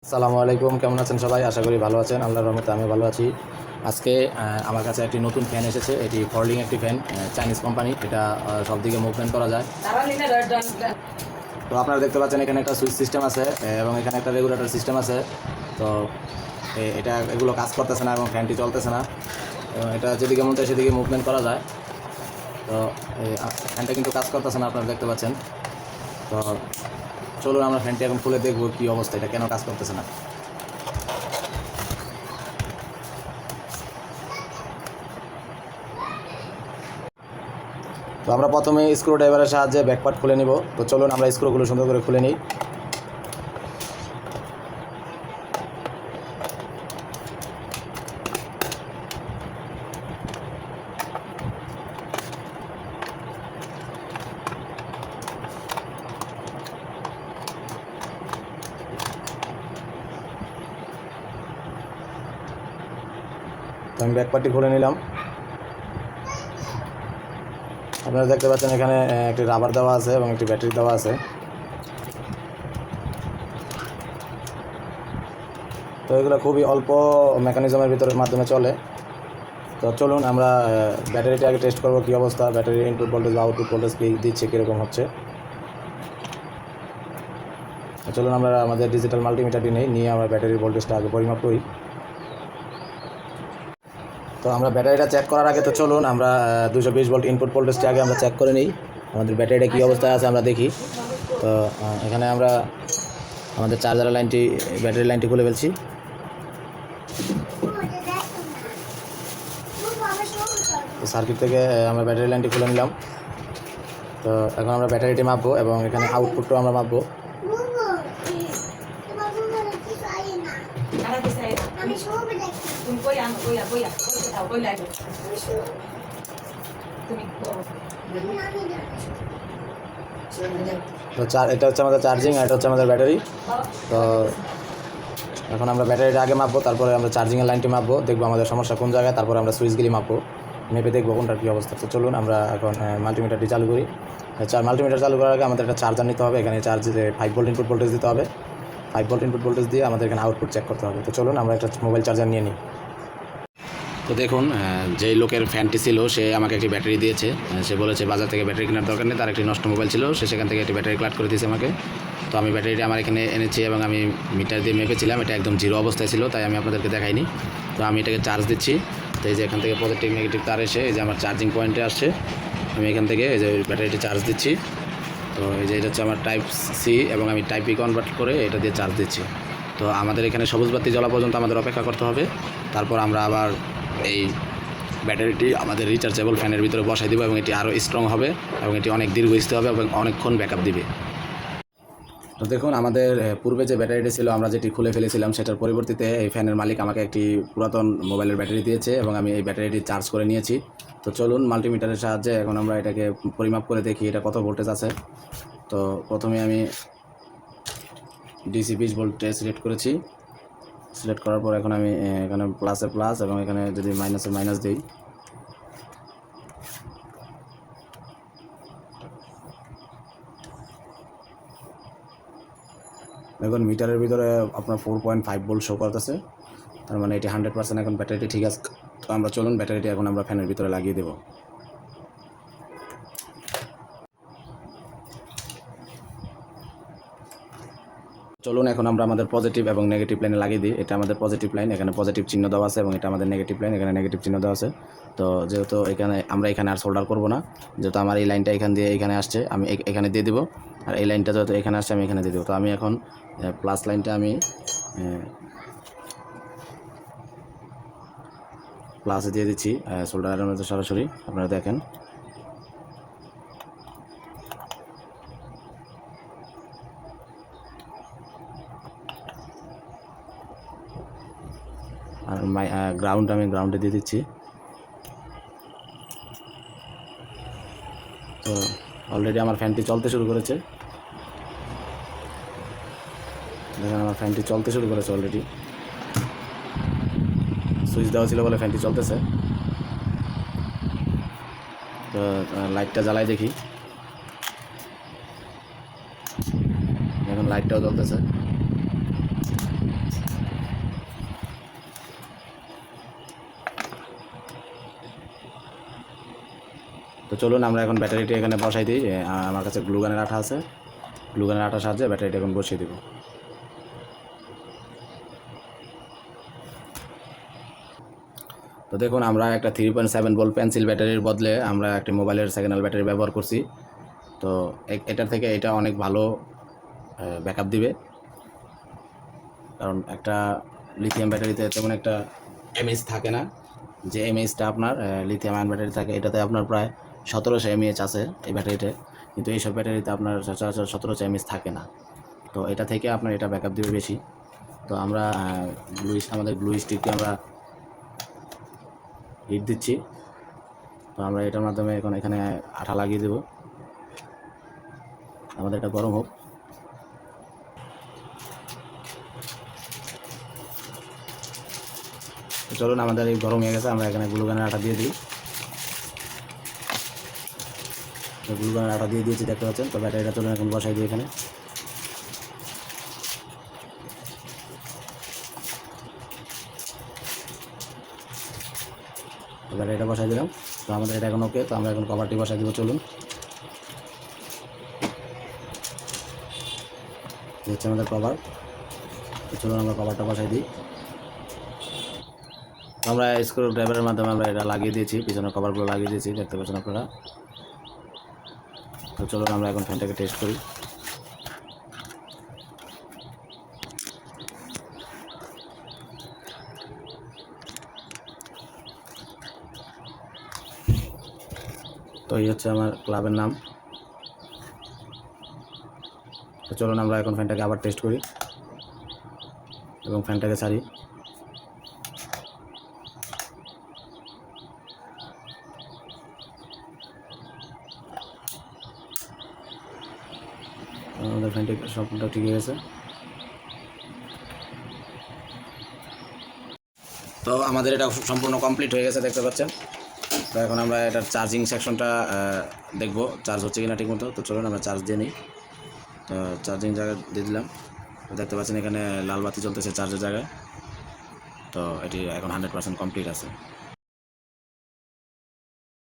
আসসালামু আলাইকুম, কেমন আছেন সবাই? আশা করি ভালো আছেন। আল্লাহর রহমতে আমি ভালো আছি। আজকে আমার কাছে একটি নতুন ফ্যান এসেছে। এটি ফোল্ডিং একটি ফ্যান, চাইনিজ কোম্পানি। এটা সব দিকে মুভমেন্ট করা যায়। তো আপনারা দেখতে পাচ্ছেন এখানে একটা সুইচ সিস্টেম আছে এবং এখানে একটা রেগুলেটর সিস্টেম আছে। তো এটা এগুলো কাজ করতেছে না এবং ফ্যানটি চলতেছে না এবং এটা যেদিকে মন চায় সেদিকে মুভমেন্ট করা যায়। তো ফ্যানটা কিন্তু কাজ করতেছে না, আপনারা দেখতে পাচ্ছেন। তো চলুন আমরা ফ্যানটি এখন খুলে দেখবো কী অবস্থা, এটা কেন কাজ করতেছে না। তো আমরা প্রথমে স্ক্রু ড্রাইভারের সাহায্যে ব্যাকপার্ট খুলে নিব। তো চলুন আমরা স্ক্রুগুলো সুন্দর করে খুলে নিই। তো আমি ব্যাকপার্টটি খুলে নিলাম। আপনারা দেখতে পাচ্ছেন এখানে একটি রাবার দেওয়া আছে এবং একটি ব্যাটারি দেওয়া আছে। তো এগুলো খুবই অল্প মেকানিজমের ভিতরের মাধ্যমে চলে। তো চলুন আমরা ব্যাটারিটা আগে টেস্ট করবো কী অবস্থা, ব্যাটারির ইনপুট ভোল্টেজ বা আউটপুট ভোল্টেজ কী দিচ্ছে, কীরকম হচ্ছে। চলুন আমরা আমাদের ডিজিটাল মাল্টিমিটারটি নিয়ে আমরা ব্যাটারির ভোল্টেজটা আগে পরিমাপ করি। তো আমরা ব্যাটারিটা চেক করার আগে তো চলুন আমরা 220 ভোল্ট ইনপুট ভোল্টেজটি আগে আমরা চেক করে নিই, আমাদের ব্যাটারিটা কী অবস্থায় আছে আমরা দেখি। তো এখানে আমরা আমাদের চার্জারের লাইনটি, ব্যাটারি লাইনটি খুলে ফেলছি। তো সার্কিট থেকে আমরা ব্যাটারি লাইনটি খুলে নিলাম। তো এখন আমরা ব্যাটারিটি মাপবো এবং এখানে আউটপুটটাও আমরা মাপবো। তো এটা হচ্ছে আমাদের চার্জিং আর এটা হচ্ছে আমাদের ব্যাটারি। তো এখন আমরা ব্যাটারিটা আগে মাপবো, তারপরে আমরা চার্জিংয়ের লাইনটি মাপবো, দেখবো আমাদের সমস্যা কোন জায়গায়, তারপরে আমরা সুইচগুলি মাপবো, মেপে দেখবো কোনটার কী অবস্থা। তো চলুন আমরা এখন মাল্টিমিটারটি চালু করি। মাল্টিমিটার চালু করার আগে আমাদের একটা চার্জার নিতে হবে। এখানে চার্জে 5 ভোল্ট ইনপুট ভোল্টেজ দিতে হবে। 5 ভোল্ট ইনপুট ভোল্টেজ দিয়ে আমাদের এখানে আউটপুট চেক করতে হবে। তো চলুন আমরা একটা মোবাইল চার্জার নিয়ে নিই। তো দেখুন, যেই লোকের ফ্যানটি ছিল সে আমাকে একটি ব্যাটারি দিয়েছে। সে বলেছে বাজার থেকে ব্যাটারি কেনার দরকার নেই, তার একটি নষ্ট মোবাইল ছিল, সে সেখান থেকে একটি ব্যাটারি কালেক্ট করে দিয়েছে আমাকে। তো আমি ব্যাটারিটা আমার এখানে এনেছি এবং আমি মিটার দিয়ে মেপেছিলাম, এটা একদম জিরো অবস্থায় ছিল, তাই আমি আপনাদেরকে দেখাইনি। তো আমি এটাকে চার্জ দিচ্ছি। তো এই যে এখান থেকে পজিটিভ নেগেটিভ তার এসে এই যে আমার চার্জিং পয়েন্টে আসছে, আমি এখান থেকে এই যে ব্যাটারিটি চার্জ দিচ্ছি। তো এই যে এটা হচ্ছে আমার টাইপ সি এবং আমি টাইপ বি কনভার্ট করে এটা দিয়ে চার্জ দিচ্ছি। তো আমাদের এখানে সবুজ বাতি জ্বলা পর্যন্ত আমাদের অপেক্ষা করতে হবে। তারপর আমরা আবার এই ব্যাটারিটি আমাদের রিচার্জেবল ফ্যানের ভিতরে বসাই দেবো এবং এটি আরও স্ট্রং হবে এবং এটি অনেক দীর্ঘস্থায়ী হবে এবং অনেকক্ষণ ব্যাকআপ দিবে। তো দেখুন, আমাদের পূর্বে যে ব্যাটারিটি ছিল আমরা যেটি খুলে ফেলেছিলাম সেটার পরিবর্তিতে এই ফ্যানের মালিক আমাকে একটি পুরাতন মোবাইলের ব্যাটারি দিয়েছে এবং আমি এই ব্যাটারিটি চার্জ করে নিয়েছি। তো চলুন মাল্টিমিটারের সাহায্যে এখন আমরা এটাকে পরিমাপ করে দেখি এটা কত ভোল্টেজ আছে। তো প্রথমে আমি ডিসি 20 ভোল্টে সিলেক্ট করেছি। সিলেক্ট করার পর এখন আমি এখানে প্লাসে প্লাস এবং এখানে যদি মাইনাসে মাইনাস দিই, এখন মিটারের ভিতরে আপনার 4.5 ভোল্ট শো করতেছে, তার মানে এটি 100% এখন ব্যাটারিটি ঠিক আছে। তো আমরা চলুন ব্যাটারিটি এখন আমরা ফ্যানের ভিতরে লাগিয়ে দেব। চলুন এখন আমরা আমাদের পজিটিভ এবং নেগেটিভ লাইনে লাগিয়ে দিই। এটা আমাদের পজিটিভ লাইন, এখানে পজিটিভ চিহ্ন দেওয়া আছে এবং এটা আমাদের নেগেটিভ লাইন, এখানে নেগেটিভ চিহ্ন দেওয়া আছে। তো যেহেতু আমরা এখানে আর সোল্ডার করব না, যেহেতু আমার এই লাইনটা এখান দিয়ে এখানে আসছে আমি এখানে দিয়ে দেবো, আর এই লাইনটা যেহেতু এখানে আসছে আমি এখানে দিয়ে দেবো। তো আমি এখন প্লাস লাইনটা আমি প্লাসে দিয়ে দিচ্ছি সোল্ডারের মধ্যে সরাসরি, আপনারা দেখেন। আর আমি গ্রাউন্ডে দিয়ে দিচ্ছি। তো অলরেডি আমার ফ্যানটি চলতে শুরু করেছে, দেখেন আমার ফ্যানটি চলতে শুরু করেছে অলরেডি। সুইচ দেওয়া ছিল বলে ফ্যানটি চলতেছে। তো লাইটটা জ্বালাই দেখি, এখন লাইটটাও জ্বলতেছে। তো চলুন আমরা এখন ব্যাটারিটি এখানে বসাই দিই। আমার কাছে গ্লুগানের আঠা আছে, গ্লুগানের আঠার সাহায্যে ব্যাটারিটা এখন বসিয়ে দেব। তো দেখুন আমরা একটা 3.7 ভোল্ট পেন্সিল ব্যাটারির বদলে আমরা একটি মোবাইলের সেকেন্ড হ্যান্ড ব্যাটারি ব্যবহার করছি। তো এটার থেকে এটা অনেক ভালো ব্যাকআপ দিবে, কারণ একটা লিথিয়াম ব্যাটারিতে তেমন একটা এমএএইচ থাকে না। যে এমএএইচটা আপনার লিথিয়াম আয়ন ব্যাটারি থাকে, এটাতে আপনার প্রায় 1700 এমএএইচ আছে এই ব্যাটারিতে, কিন্তু এইসব ব্যাটারিতে আপনার সচরাচর 1700 এমএএইচ থাকে না। তো এটা থেকে আপনার এটা ব্যাকআপ দিবে বেশি। তো আমরা আমাদের গ্লু স্টিকটি আমরা হিট দিচ্ছি। তো আমরা এটার মাধ্যমে এখন এখানে আঠা লাগিয়ে দেব। আমাদের এটা গরম হোক। চলুন আমাদের এই গরম হয়ে গেছে, আমরা এখানে গ্লুগানের আঠা দিয়ে দিই। তো গ্লুগানের আঠা দিয়ে দিয়েছি দেখতে পাচ্ছেন। তো ব্যাটারিটা চলুন এখন বসাই দিই এখানে। তো ব্যাটারিটা বসাই দিলাম। তো আমাদের এটা এখন ওকে। তো আমরা এখন কভারটি বসাই দিব। চলুন, হচ্ছে আমাদের কভার। তো চলুন আমরা কভারটা বসাই দিই। আমরা স্ক্রু ড্রাইভারের মাধ্যমে আমরা এটা লাগিয়ে দিয়েছি, পিছনের কভারগুলো লাগিয়ে দিয়েছি দেখতে পাচ্ছেন আপনারা। তো চলুন আমরা এখন ফ্যানটাকে টেস্ট করি। তো এই হচ্ছে আমার ক্লাবের নাম। তো চলুন আমরা এখন ফ্যানটাকে আবার টেস্ট করি এবং ফ্যানটাকে ছাড়ি। আমাদের ফ্যানটি সম্পূর্ণ ঠিক হয়ে গেছে। তো আমাদের এটা সম্পূর্ণ কমপ্লিট হয়ে গেছে দেখতে পাচ্ছেন। তো এখন আমরা এটার চার্জিং সেকশনটা দেখব চার্জ হচ্ছে কিনা ঠিকমতো। তো চলুন আমরা চার্জ দিয়ে নিই। তো চার্জিং জায়গা দিয়ে দিলাম। দেখতে পাচ্ছেন এখানে লাল বাতি জ্বলতেছে চার্জের জায়গায়। তো এটি এখন 100% কমপ্লিট আছে।